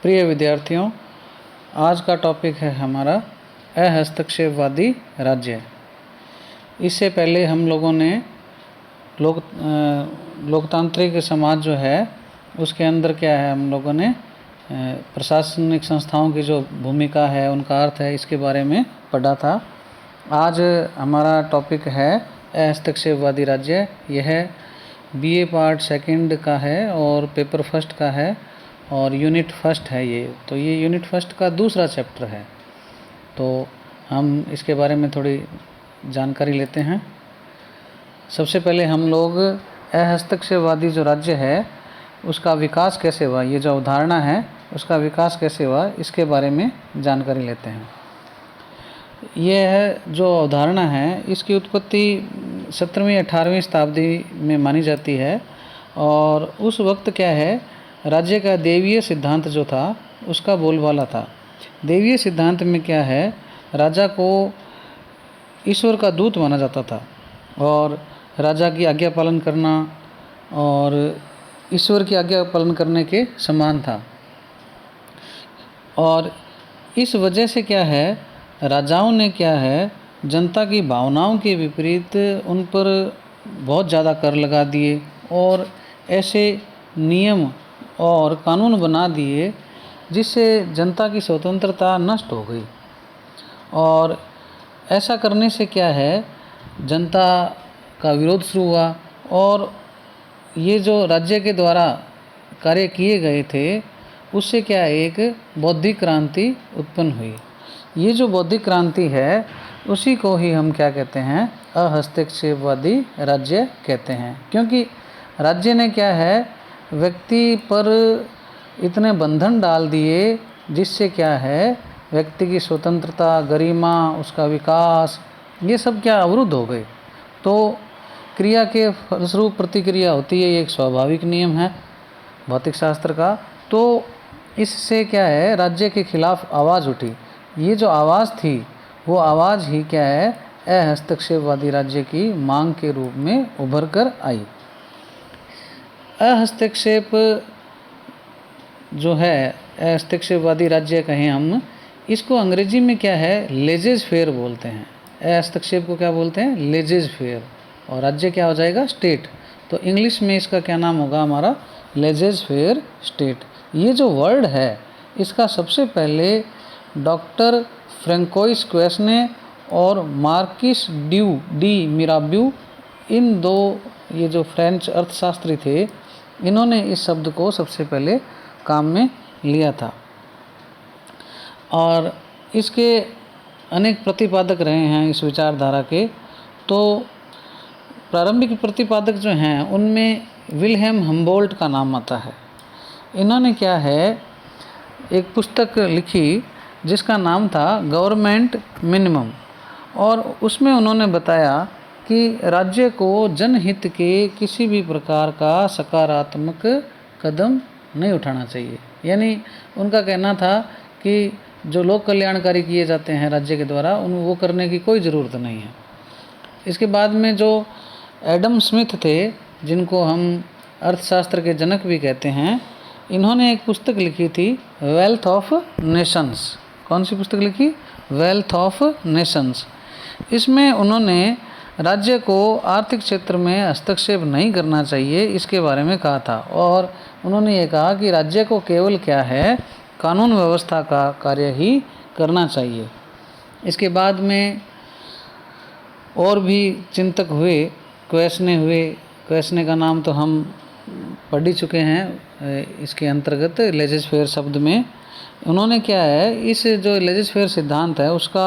प्रिय विद्यार्थियों, आज का टॉपिक है हमारा अहस्तक्षेपवादी राज्य। इससे पहले हम लोगों ने लोकतांत्रिक समाज जो है उसके अंदर क्या है, हम लोगों ने प्रशासनिक संस्थाओं की जो भूमिका है, उनका अर्थ है, इसके बारे में पढ़ा था। आज हमारा टॉपिक है अहस्तक्षेपवादी राज्य। यह बीए पार्ट सेकंड का है और पेपर फर्स्ट का है और यूनिट फर्स्ट है ये। तो ये यूनिट फर्स्ट का दूसरा चैप्टर है, तो हम इसके बारे में थोड़ी जानकारी लेते हैं। सबसे पहले हम लोग अहस्तक्षेपवादी जो राज्य है उसका विकास कैसे हुआ, ये जो अवधारणा है उसका विकास कैसे हुआ, इसके बारे में जानकारी लेते हैं। यह जो अवधारणा है इसकी उत्पत्ति 17वीं 18वीं शताब्दी में मानी जाती है और उस वक्त क्या है, राज्य का देवीय सिद्धांत जो था उसका बोलबाला था। देवीय सिद्धांत में क्या है, राजा को ईश्वर का दूत माना जाता था और राजा की आज्ञा पालन करना और ईश्वर की आज्ञा पालन करने के समान था। और इस वजह से क्या है, राजाओं ने क्या है, जनता की भावनाओं के विपरीत उन पर बहुत ज़्यादा कर लगा दिए और ऐसे नियम और कानून बना दिए जिससे जनता की स्वतंत्रता नष्ट हो गई। और ऐसा करने से क्या है, जनता का विरोध शुरू हुआ और ये जो राज्य के द्वारा कार्य किए गए थे उससे क्या एक बौद्धिक क्रांति उत्पन्न हुई। ये जो बौद्धिक क्रांति है उसी को ही हम क्या कहते हैं, अहस्तक्षेपवादी राज्य कहते हैं। क्योंकि राज्य ने क्या है, व्यक्ति पर इतने बंधन डाल दिए जिससे क्या है, व्यक्ति की स्वतंत्रता, गरिमा, उसका विकास, ये सब क्या अवरुद्ध हो गए। तो क्रिया के फलस्वरूप प्रतिक्रिया होती है, ये एक स्वाभाविक नियम है भौतिक शास्त्र का। तो इससे क्या है, राज्य के खिलाफ आवाज़ उठी। ये जो आवाज़ थी वो आवाज़ ही क्या है, अहस्तक्षेपवादी राज्य की मांग के रूप में उभर कर आई। अहस्तक्षेप जो है, अहस्तक्षेपवादी राज्य कहें हम, इसको अंग्रेजी में क्या है, लेजेस फेयर बोलते हैं। अहस्तक्षेप को क्या बोलते हैं, लेजेस फेयर, और राज्य क्या हो जाएगा, स्टेट। तो इंग्लिश में इसका क्या नाम होगा हमारा, लेजेस फेयर स्टेट। ये जो वर्ड है इसका सबसे पहले डॉक्टर फ्रेंकोइस क्वेसने और मार्किस डी मिराब्यू, इन दो ये जो फ्रेंच अर्थशास्त्री थे, इन्होंने इस शब्द को सबसे पहले काम में लिया था। और इसके अनेक प्रतिपादक रहे हैं इस विचारधारा के। तो प्रारंभिक प्रतिपादक जो हैं उनमें विल्हेम हम्बोल्ट का नाम आता है। इन्होंने क्या है, एक पुस्तक लिखी जिसका नाम था गवर्नमेंट मिनिमम, और उसमें उन्होंने बताया कि राज्य को जनहित के किसी भी प्रकार का सकारात्मक कदम नहीं उठाना चाहिए। यानी उनका कहना था कि जो लोक कल्याणकारी किए जाते हैं राज्य के द्वारा, उन वो करने की कोई ज़रूरत नहीं है। इसके बाद में जो एडम स्मिथ थे, जिनको हम अर्थशास्त्र के जनक भी कहते हैं, इन्होंने एक पुस्तक लिखी थी, वेल्थ ऑफ नेशंस। कौन सी पुस्तक लिखी, वेल्थ ऑफ नेशंस। इसमें उन्होंने राज्य को आर्थिक क्षेत्र में हस्तक्षेप नहीं करना चाहिए, इसके बारे में कहा था। और उन्होंने ये कहा कि राज्य को केवल क्या है, कानून व्यवस्था का कार्य ही करना चाहिए। इसके बाद में और भी चिंतक हुए, क्वेसने का नाम तो हम पढ़ ही चुके हैं इसके अंतर्गत लेजेस फेयर शब्द में। उन्होंने क्या है, इस जो लेजेस फेयर सिद्धांत है उसका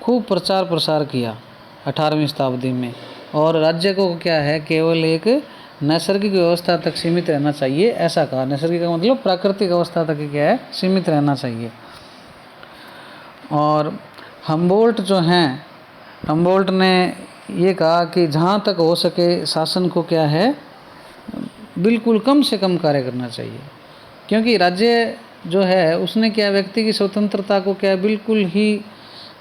खूब प्रचार प्रसार किया 18वीं शताब्दी में, और राज्य को क्या है, केवल एक नैसर्गिक व्यवस्था तक सीमित रहना चाहिए, ऐसा कहा। नैसर्गिक का मतलब प्राकृतिक अवस्था तक क्या है, सीमित रहना चाहिए। और हम्बोल्ट जो हैं, हम्बोल्ट ने ये कहा कि जहाँ तक हो सके शासन को क्या है, बिल्कुल कम से कम कार्य करना चाहिए। क्योंकि राज्य जो है उसने क्या, व्यक्ति की स्वतंत्रता को क्या बिल्कुल ही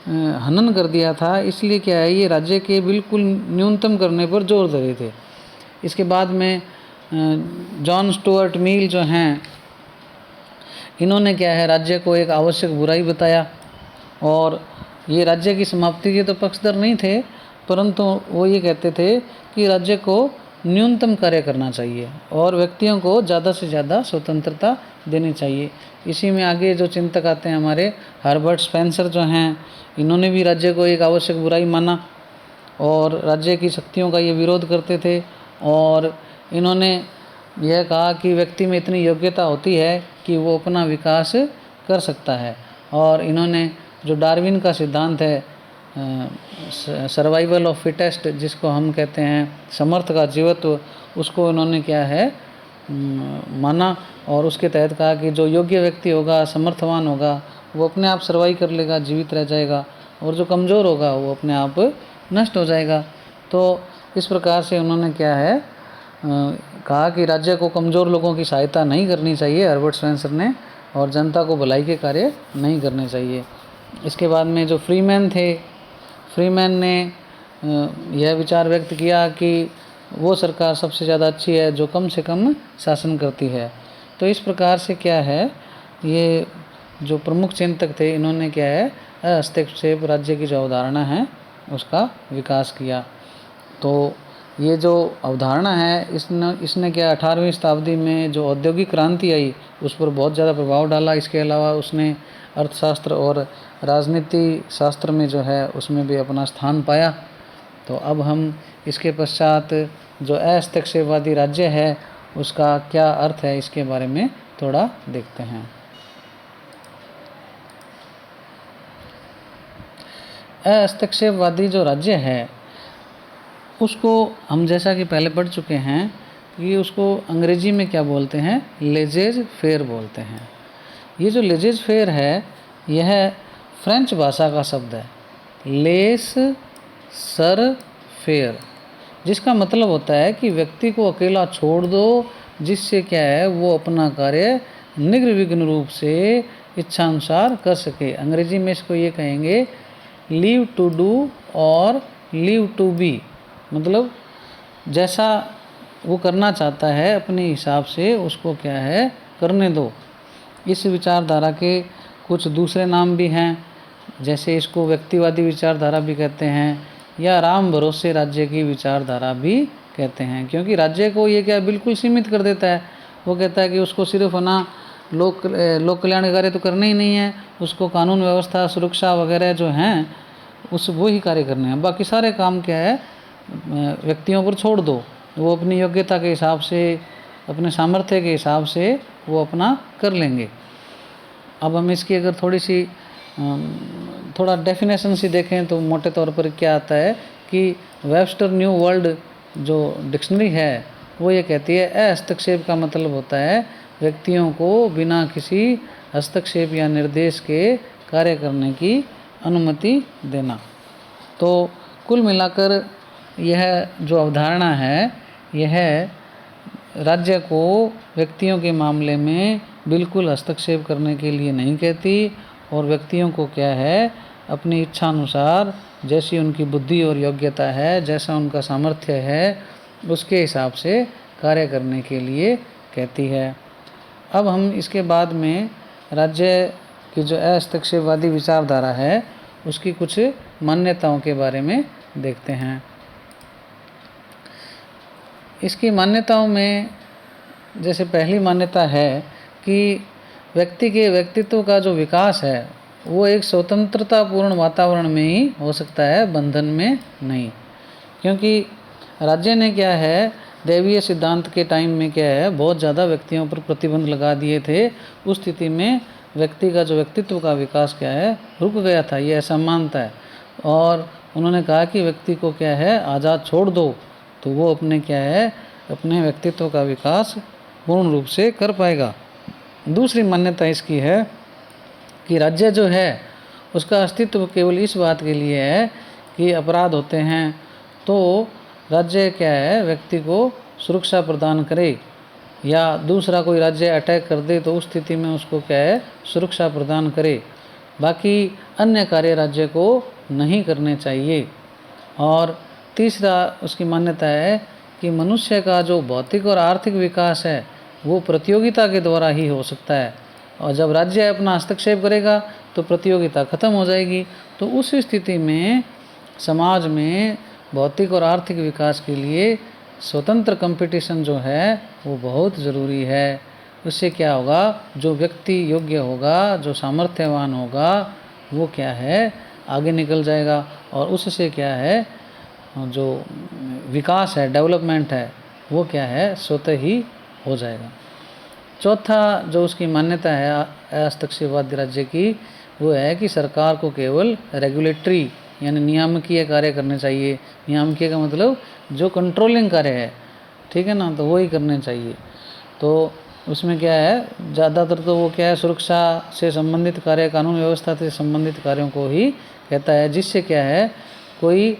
हनन कर दिया था। इसलिए क्या है, ये राज्य के बिल्कुल न्यूनतम करने पर जोर दे रहे थे। इसके बाद में जॉन स्टुअर्ट मिल जो हैं, इन्होंने क्या है राज्य को एक आवश्यक बुराई बताया, और ये राज्य की समाप्ति के तो पक्षधर नहीं थे, परंतु वो ये कहते थे कि राज्य को न्यूनतम कार्य करना चाहिए और व्यक्तियों को ज़्यादा से ज़्यादा स्वतंत्रता देनी चाहिए। इसी में आगे जो चिंतक आते हैं हमारे हर्बर्ट स्पेंसर जो हैं, इन्होंने भी राज्य को एक आवश्यक बुराई माना और राज्य की शक्तियों का ये विरोध करते थे। और इन्होंने यह कहा कि व्यक्ति में इतनी योग्यता होती है कि वो अपना विकास कर सकता है। और इन्होंने जो डार्विन का सिद्धांत है, सर्वाइवल ऑफ फिटेस्ट, जिसको हम कहते हैं समर्थ का जीवत्व, उसको इन्होंने क्या है माना और उसके तहत कहा कि जो योग्य व्यक्ति होगा, समर्थवान होगा, वो अपने आप सर्वाइव कर लेगा, जीवित रह जाएगा, और जो कमज़ोर होगा वो अपने आप नष्ट हो जाएगा। तो इस प्रकार से उन्होंने क्या है कहा कि राज्य को कमज़ोर लोगों की सहायता नहीं करनी चाहिए, हर्बर्ट स्पेंसर ने, और जनता को भलाई के कार्य नहीं करने चाहिए। इसके बाद में जो फ्रीमैन थे, फ्रीमैन ने यह विचार व्यक्त किया कि वो सरकार सबसे ज़्यादा अच्छी है जो कम से कम शासन करती है। तो इस प्रकार से क्या है, ये जो प्रमुख चिंतक थे, इन्होंने क्या है हस्तक्षेप राज्य की जो अवधारणा है उसका विकास किया। तो ये जो अवधारणा है इसने क्या 18वीं शताब्दी में जो औद्योगिक क्रांति आई उस पर बहुत ज़्यादा प्रभाव डाला। इसके अलावा उसने अर्थशास्त्र और राजनीति शास्त्र में जो है उसमें भी अपना स्थान पाया। तो अब हम इसके पश्चात जो अहस्तक्षेपवादी राज्य है उसका क्या अर्थ है इसके बारे में थोड़ा देखते हैं। हस्तक्षेपवादी जो राज्य है उसको हम जैसा कि पहले पढ़ चुके हैं कि उसको अंग्रेजी में क्या बोलते हैं, लेजेज फेयर बोलते हैं। ये जो लेजेज फेयर है यह फ्रेंच भाषा का शब्द है, लेस सर फेयर, जिसका मतलब होता है कि व्यक्ति को अकेला छोड़ दो, जिससे क्या है वो अपना कार्य निर्विघ्न रूप से इच्छानुसार कर सके। अंग्रेजी में इसको ये कहेंगे लीव टू डू और लीव टू बी, मतलब जैसा वो करना चाहता है अपने हिसाब से उसको क्या है करने दो। इस विचारधारा के कुछ दूसरे नाम भी हैं, जैसे इसको व्यक्तिवादी विचारधारा भी कहते हैं या राम भरोसे राज्य की विचारधारा भी कहते हैं, क्योंकि राज्य को ये क्या बिल्कुल सीमित कर देता है। वो कहता है कि उसको सिर्फ ना लोक कल्याण कार्य तो करना ही नहीं है, उसको कानून व्यवस्था सुरक्षा वगैरह जो हैं उस वो ही कार्य करने हैं, बाकी सारे काम क्या है व्यक्तियों पर छोड़ दो, वो अपनी योग्यता के हिसाब से अपने सामर्थ्य के हिसाब से वो अपना कर लेंगे। अब हम इसकी अगर थोड़ा डेफिनेशन सी देखें तो मोटे तौर पर क्या आता है कि वेबस्टर न्यू वर्ल्ड जो डिक्शनरी है वो ये कहती है हस्तक्षेप का मतलब होता है व्यक्तियों को बिना किसी हस्तक्षेप या निर्देश के कार्य करने की अनुमति देना। तो कुल मिलाकर यह जो अवधारणा है यह राज्य को व्यक्तियों के मामले में बिल्कुल हस्तक्षेप करने के लिए नहीं कहती, और व्यक्तियों को क्या है अपनी इच्छा अनुसार जैसी उनकी बुद्धि और योग्यता है, जैसा उनका सामर्थ्य है, उसके हिसाब से कार्य करने के लिए कहती है। अब हम इसके बाद में राज्य की जो हस्तक्षेपवादी विचारधारा है उसकी कुछ मान्यताओं के बारे में देखते हैं। इसकी मान्यताओं में जैसे पहली मान्यता है कि व्यक्ति के व्यक्तित्व का जो विकास है वो एक स्वतंत्रतापूर्ण वातावरण में ही हो सकता है, बंधन में नहीं। क्योंकि राज्य ने क्या है दैवीय सिद्धांत के टाइम में क्या है बहुत ज़्यादा व्यक्तियों पर प्रतिबंध लगा दिए थे। उस स्थिति में व्यक्ति का जो व्यक्तित्व का विकास क्या है रुक गया था, ये ऐसा मानता है। और उन्होंने कहा कि व्यक्ति को क्या है आज़ाद छोड़ दो तो वो अपने क्या है अपने व्यक्तित्व का विकास पूर्ण रूप से कर पाएगा। दूसरी मान्यता इसकी है कि राज्य जो है उसका अस्तित्व केवल इस बात के लिए है कि अपराध होते हैं तो राज्य क्या है व्यक्ति को सुरक्षा प्रदान करे, या दूसरा कोई राज्य अटैक कर दे तो उस स्थिति में उसको क्या है सुरक्षा प्रदान करे, बाकी अन्य कार्य राज्य को नहीं करने चाहिए। और तीसरा उसकी मान्यता है कि मनुष्य का जो भौतिक और आर्थिक विकास है वो प्रतियोगिता के द्वारा ही हो सकता है। और जब राज्य अपना हस्तक्षेप करेगा तो प्रतियोगिता खत्म हो जाएगी। तो उस स्थिति में समाज में भौतिक और आर्थिक विकास के लिए स्वतंत्र कंपटीशन जो है वो बहुत ज़रूरी है। उससे क्या होगा, जो व्यक्ति योग्य होगा, जो सामर्थ्यवान होगा, वो क्या है आगे निकल जाएगा, और उससे क्या है जो विकास है, डेवलपमेंट है, वो क्या है स्वतः ही हो जाएगा। चौथा जो उसकी मान्यता है हस्तक्षेपवादी राज्य की, वो है कि सरकार को केवल रेगुलेटरी यानी नियामकीय कार्य करने चाहिए। नियामकीय का मतलब जो कंट्रोलिंग कार्य है, ठीक है ना, तो वही करने चाहिए। तो उसमें क्या है, ज़्यादातर तो वो क्या है सुरक्षा से संबंधित कार्य, कानून व्यवस्था से संबंधित कार्यों को ही कहता है, जिससे क्या है कोई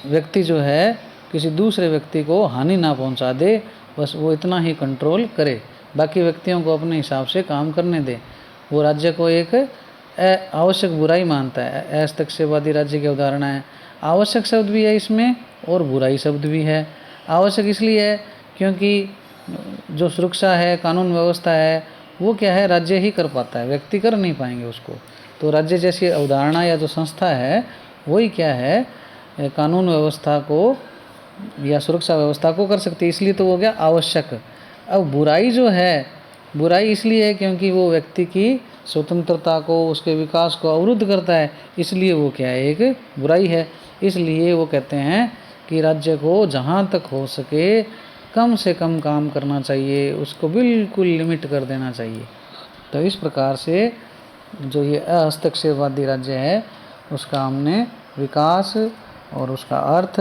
व्यक्ति जो है किसी दूसरे व्यक्ति को हानि ना पहुंचा दे, बस वो इतना ही कंट्रोल करे, बाकी व्यक्तियों को अपने हिसाब से काम करने दे। वो राज्य को एक आवश्यक बुराई मानता है। हस्तक्षेपवादी राज्य के उदाहरण है, आवश्यक शब्द भी है इसमें और बुराई शब्द भी है। आवश्यक इसलिए है क्योंकि जो सुरक्षा है, कानून व्यवस्था है, वो क्या है राज्य ही कर पाता है, व्यक्ति कर नहीं पाएंगे उसको। तो राज्य जैसी अवधारणा या जो संस्था है वही क्या है कानून व्यवस्था को या सुरक्षा व्यवस्था को कर सकती है, इसलिए तो वो क्या आवश्यक। अब बुराई जो है, बुराई इसलिए है क्योंकि वो व्यक्ति की स्वतंत्रता को, उसके विकास को अवरुद्ध करता है, इसलिए वो क्या है एक बुराई है। इसलिए वो कहते हैं कि राज्य को जहाँ तक हो सके कम से कम काम करना चाहिए, उसको बिल्कुल लिमिट कर देना चाहिए। तो इस प्रकार से जो ये हस्तक्षेपवादी राज्य है उसका हमने विकास और उसका अर्थ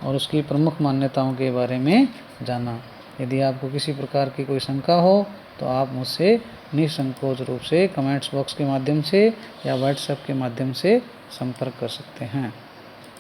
और उसकी प्रमुख मान्यताओं के बारे में जाना। यदि आपको किसी प्रकार की कोई शंका हो तो आप मुझसे निसंकोच रूप से कमेंट्स बॉक्स के माध्यम से या व्हाट्सएप के माध्यम से संपर्क कर सकते हैं।